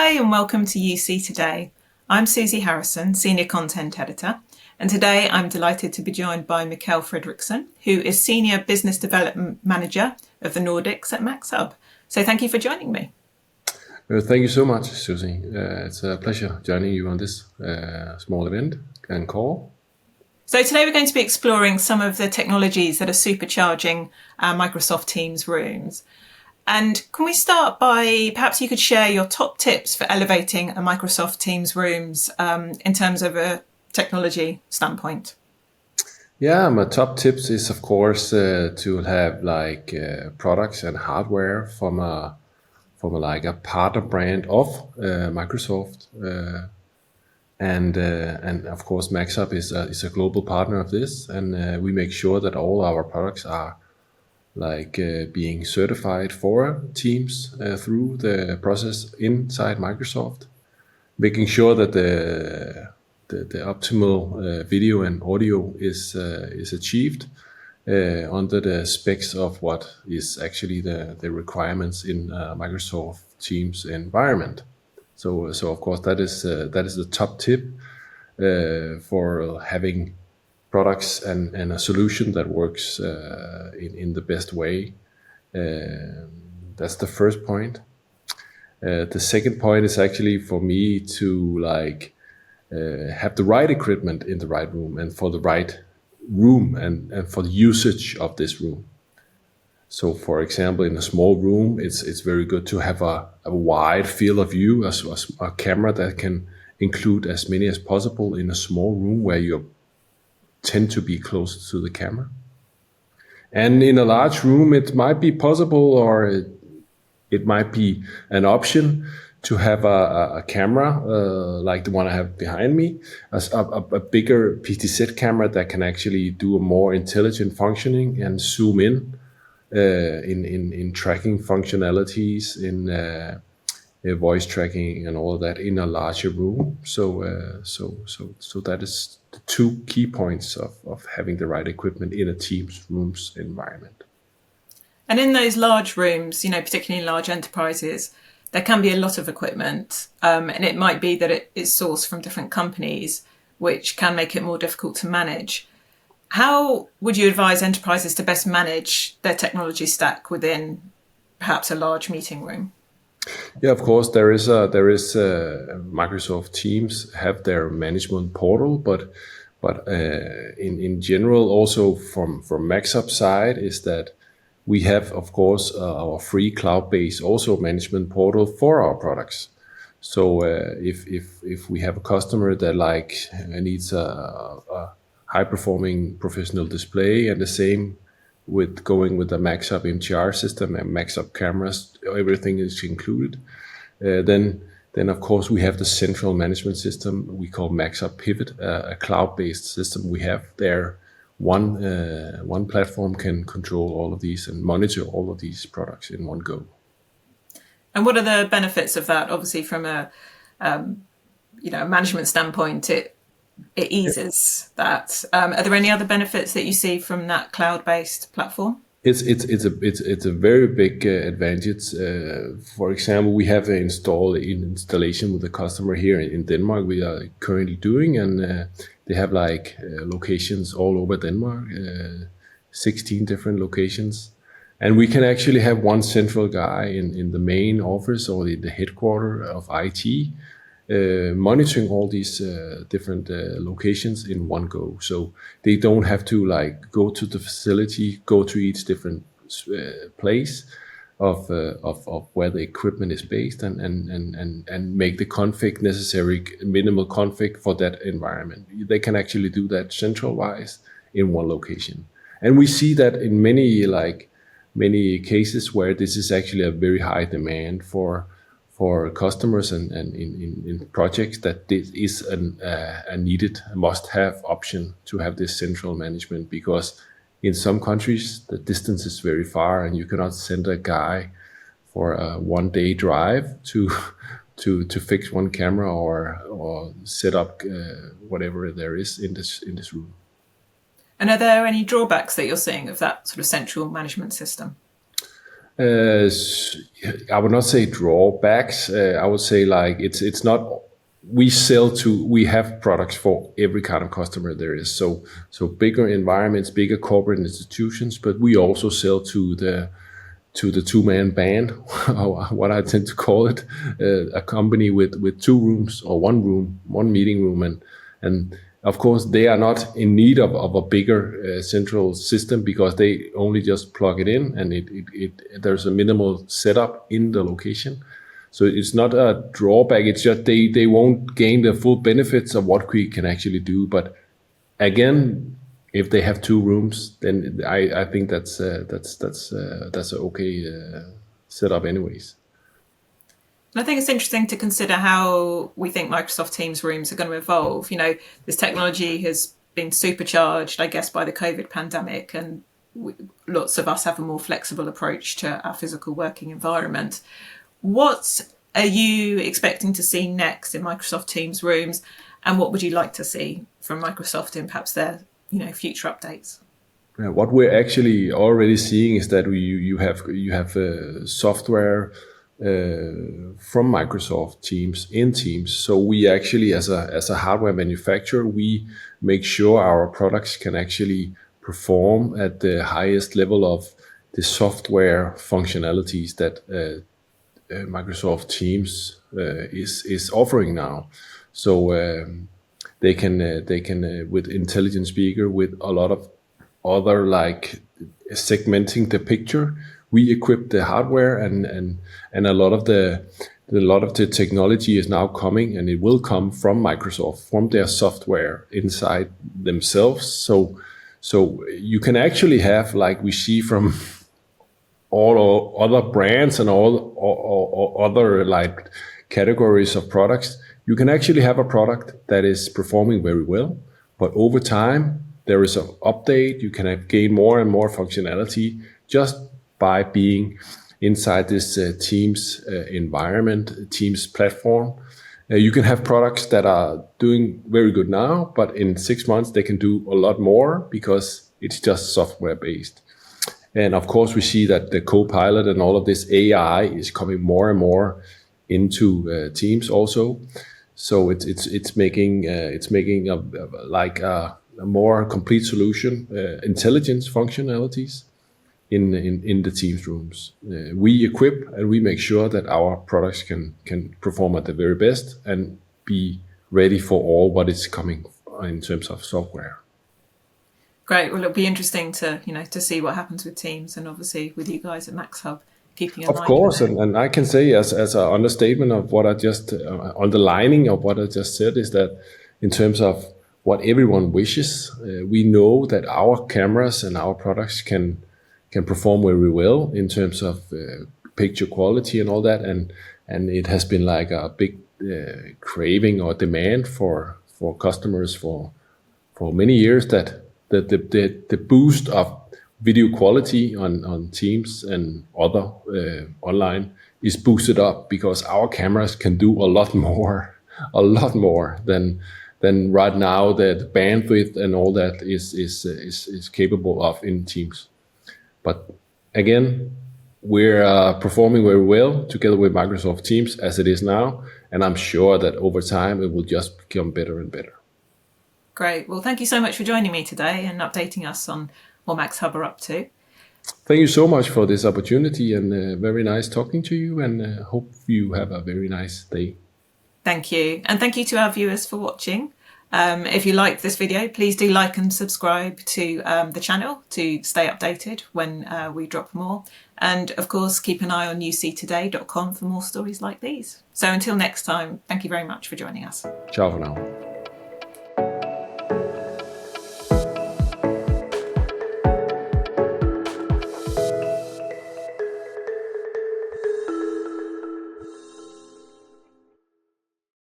Hi and welcome to UC Today. I'm Susie Harrison, Senior Content Editor, and today I'm delighted to be joined by Mel Frederickson, who is Senior Business Development Manager of the Nordics at Maxhub. So thank you for joining me. Thank you so much, Susie. It's a pleasure joining you on this small event and call. So today we're going to be exploring some of the technologies that are supercharging Microsoft Teams rooms. And can we start by, perhaps you could share your top tips for elevating a Microsoft Teams rooms in terms of a technology standpoint? Yeah, my top tips is, of course, to have products and hardware from a partner brand of Microsoft, and of course Maxhub is a global partner of this, and we make sure that all our products are being certified for Teams through the process inside Microsoft, making sure that the optimal video and audio is achieved under the specs of what is actually the requirements in Microsoft Teams environment. So of course that is the top tip for having products and a solution that works in the best way. That's the first point. The second point is actually for me to have the right equipment in the right room and for the right room and for the usage of this room. So for example, in a small room, it's very good to have a wide field of view, a camera that can include as many as possible in a small room where you tend to be close to the camera. And in a large room, it might be possible, or it might be an option to have a camera like the one I have behind me, a bigger PTZ camera that can actually do a more intelligent functioning and zoom in tracking functionalities, in voice tracking and all of that in a larger room. So that is the two key points of having the right equipment in a Teams rooms environment. And in those large rooms, particularly in large enterprises, there can be a lot of equipment, and it might be that it is sourced from different companies, which can make it more difficult to manage. How would you advise enterprises to best manage their technology stack within perhaps a large meeting room? Yeah, of course, there is Microsoft Teams have their management portal, but in general, also from Maxhub side, is that we have, of course, our free cloud-based also management portal for our products. So if we have a customer that needs a high-performing professional display, and the same with going with the Maxhub MTR system and Maxhub cameras, everything is included. Then of course we have the central management system we call Maxhub Pivot, a cloud-based system we have there. One platform can control all of these and monitor all of these products in one go. And what are the benefits of that? Obviously, from a management standpoint, it eases that. Are there any other benefits that you see from that cloud-based platform? It's a very big advantage. For example, we have an installation with a customer here in Denmark we are currently doing, and they have locations all over Denmark, 16 different locations. And we can actually have one central guy in the main office or in the headquarters of IT monitoring all these different locations in one go. So they don't have to go to the facility, go to each different place of where the equipment is based and make the necessary minimal config for that environment. They can actually do that centralized in one location. And we see that in many cases where this is actually a very high demand for customers and in projects, that this is a needed must-have option to have this central management, because in some countries the distance is very far and you cannot send a guy for a one-day drive to fix one camera or set up whatever there is in this room. And are there any drawbacks that you're seeing of that sort of central management system? I would not say drawbacks. I would say like it's not. We have products for every kind of customer there is. So bigger environments, bigger corporate institutions, but we also sell to the two-man band, what I tend to call it, a company with 2 rooms or 1 room, 1 meeting room, and of course they are not in need of a bigger central system because they only just plug it in, and there's a minimal setup in the location. So it's not a drawback. It's just they won't gain the full benefits of what we can actually do. But again, if they have 2 rooms, then I think that's an okay setup, anyways. And I think it's interesting to consider how we think Microsoft Teams rooms are going to evolve. You know, this technology has been supercharged, I guess, by the COVID pandemic, and lots of us have a more flexible approach to our physical working environment. What are you expecting to see next in Microsoft Teams rooms, and what would you like to see from Microsoft in perhaps their future updates? What we're actually already seeing is that you have software from Microsoft Teams in Teams. So we actually, as a hardware manufacturer, we make sure our products can actually perform at the highest level of the software functionalities that Microsoft Teams is offering now. So they can with intelligent speaker, with a lot of other like segmenting the picture, we equip the hardware, and a lot of the technology is now coming, and it will come from Microsoft, from their software inside themselves. So you can actually have, like we see from all other brands and all other like categories of products, you can actually have a product that is performing very well, but over time there is an update. You can gain more and more functionality just by being inside this Teams environment, Teams platform. You can have products that are doing very good now, but in 6 months they can do a lot more because it's just software based. And of course, we see that the Copilot and all of this AI is coming more and more into Teams also. So it's making a more complete solution, intelligence functionalities in the Teams rooms. We equip and we make sure that our products can perform at the very best and be ready for all what is coming in terms of software. Great. Well, it'll be interesting to see what happens with Teams, and obviously with you guys at Maxhub keeping an eye on it. Of course, and I can say as an understatement of what I just underlining of what I just said is that in terms of what everyone wishes, we know that our cameras and our products can perform very well in terms of picture quality and all that, and it has been like a big craving or demand for customers for many years that the boost of video quality on Teams and other online is boosted up because our cameras can do a lot more than right now that bandwidth and all that is capable of in Teams. But again, we're performing very well together with Microsoft Teams as it is now, and I'm sure that over time it will just become better and better. Great. Well, thank you so much for joining me today and updating us on what Maxhub are up to. Thank you so much for this opportunity, and very nice talking to you, and hope you have a very nice day. Thank you. And thank you to our viewers for watching. If you liked this video, please do like and subscribe to the channel to stay updated when we drop more. And of course, keep an eye on uctoday.com for more stories like these. So until next time, thank you very much for joining us. Ciao for now.